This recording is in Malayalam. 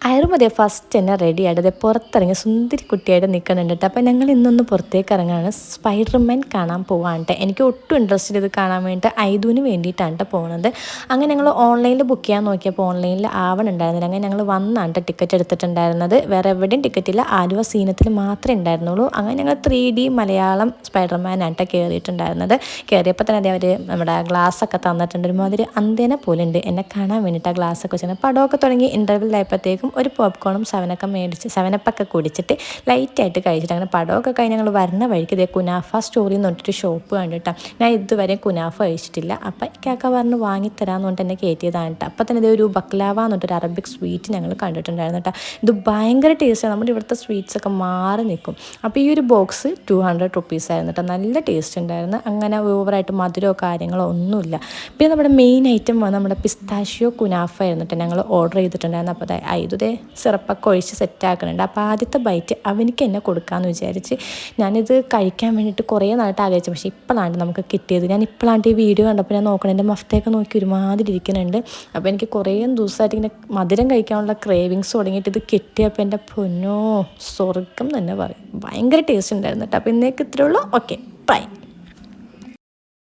അയറുമതി ഫസ്റ്റ് തന്നെ റെഡി ആയിട്ട് പുറത്തിറങ്ങി സുന്ദരി കുട്ടിയായിട്ട് നിൽക്കുന്നുണ്ട് കേട്ടോ. അപ്പോൾ ഞങ്ങൾ ഇന്നൊന്ന് പുറത്തേക്ക് ഇറങ്ങാണ്, സ്പൈഡർമാൻ കാണാൻ പോവാണ് കേട്ടോ. എനിക്ക് ഒട്ടും ഇൻട്രസ്റ്റ് ഇത് കാണാൻ വേണ്ടിയിട്ട് ഐദുവിന് വേണ്ടിയിട്ടാണ് കേട്ടോ പോകുന്നത്. അങ്ങനെ ഞങ്ങൾ ഓൺലൈനിൽ ബുക്ക് ചെയ്യാൻ നോക്കിയപ്പോൾ ഓൺലൈനിൽ ആവണുണ്ടായിരുന്നില്ല. അങ്ങനെ ഞങ്ങൾ വന്നാണ് കേട്ടോ ടിക്കറ്റ് എടുത്തിട്ടുണ്ടായിരുന്നത്. വേറെ എവിടെയും ടിക്കറ്റ് ഇല്ല, ആലുവ സീനത്തിൽ മാത്രമേ ഉണ്ടായിരുന്നുള്ളൂ. അങ്ങനെ ഞങ്ങൾ 3D മലയാളം സ്പൈഡർമാനാണ് കേട്ടോ കയറിയിട്ടുണ്ടായിരുന്നത്. കയറിയപ്പോൾ തന്നെ അവർ നമ്മുടെ ഗ്ലാസ്സൊക്കെ തന്നിട്ടുണ്ട്. ഒരുമാതിരി അന്തേനെ പോലെ ഉണ്ട് എന്നെ കാണാൻ വേണ്ടിയിട്ട് ആ ഗ്ലാസ്സൊക്കെ വെച്ചാൽ. പടമൊക്കെ തുടങ്ങി ഇൻ്റർവെൽ ആയപ്പോഴത്തേക്കും ഒരു പോപ്കോണും സെവനപ്പൊക്കെ കുടിച്ചിട്ട് ലൈറ്റായിട്ട് കഴിച്ചിട്ട് അങ്ങനെ പടമൊക്കെ കഴിഞ്ഞ് ഞങ്ങൾ വരുന്ന വഴിക്ക് ഇതേ കുനാഫ സ്റ്റോറി എന്ന് പറഞ്ഞിട്ട് ഷോപ്പ് കണ്ടിട്ടാണ്. ഞാൻ ഇതുവരെ കുനാഫ കഴിച്ചിട്ടില്ല. അപ്പം കേക്ക പറഞ്ഞ് വാങ്ങിത്തരാമെന്ന് പറഞ്ഞിട്ട് എന്നെ കയറ്റിയതാണ് കേട്ടോ. അപ്പം തന്നെ ഇതൊരു ബക്ലാവ എന്ന് പറഞ്ഞിട്ടൊരു അറബിക് സ്വീറ്റ് ഞങ്ങൾ കണ്ടിട്ടുണ്ടായിരുന്നു കേട്ടോ. ഇത് ഭയങ്കര ടേസ്റ്റാണ്, നമ്മുടെ ഇവിടുത്തെ സ്വീറ്റ്സൊക്കെ മാറി നിൽക്കും. അപ്പോൾ ഈ ഒരു ബോക്സ് 200 റുപ്പീസ് ആയിരുന്നു കേട്ടോ. നല്ല ടേസ്റ്റ് ഉണ്ടായിരുന്നു, അങ്ങനെ ഓവറായിട്ട് മധുരമോ കാര്യങ്ങളോ ഒന്നുമില്ല. പിന്നെ നമ്മുടെ മെയിൻ ഐറ്റം വന്ന് നമ്മുടെ പിസ്താഷ്യോ കുനാഫ ആയിരുന്നു കേട്ടോ ഞങ്ങൾ ഓർഡർ ചെയ്തിട്ടുണ്ടായിരുന്നു. അപ്പോൾ ഇതേ സിറപ്പൊക്കെ ഒഴിച്ച് സെറ്റാക്കുന്നുണ്ട്. അപ്പോൾ ആദ്യത്തെ ബൈറ്റ് അവനിക്ക് എന്നെ കൊടുക്കാമെന്ന് വിചാരിച്ച് ഞാനിത് കഴിക്കാൻ വേണ്ടിയിട്ട് കുറേ നാളായിട്ട് ആഗ്രഹിച്ചു. പക്ഷേ ഇപ്പോഴാണ് നമുക്ക് കിട്ടിയത്. ഞാൻ ഇപ്പോഴാണ് ഈ വീഡിയോ കണ്ടപ്പോൾ ഞാൻ നോക്കണം, എൻ്റെ മഫ്തയൊക്കെ നോക്കി ഒരുമാതിരി ഇരിക്കുന്നുണ്ട്. അപ്പോൾ എനിക്ക് കുറേ ദിവസമായിട്ട് ഇങ്ങനെ മധുരം കഴിക്കാനുള്ള ക്രേവിങ്സ് തുടങ്ങിയിട്ട് ഇത് കിട്ടിയപ്പോൾ എൻ്റെ പൊന്നോ സ്വർഗം തന്നെ പറയും. ഭയങ്കര ടേസ്റ്റ് ഉണ്ടായിരുന്നു കേട്ടോ. അപ്പോൾ ഇന്നേക്ക് ഇത്രയേ ഉള്ളൂ. Okay, by.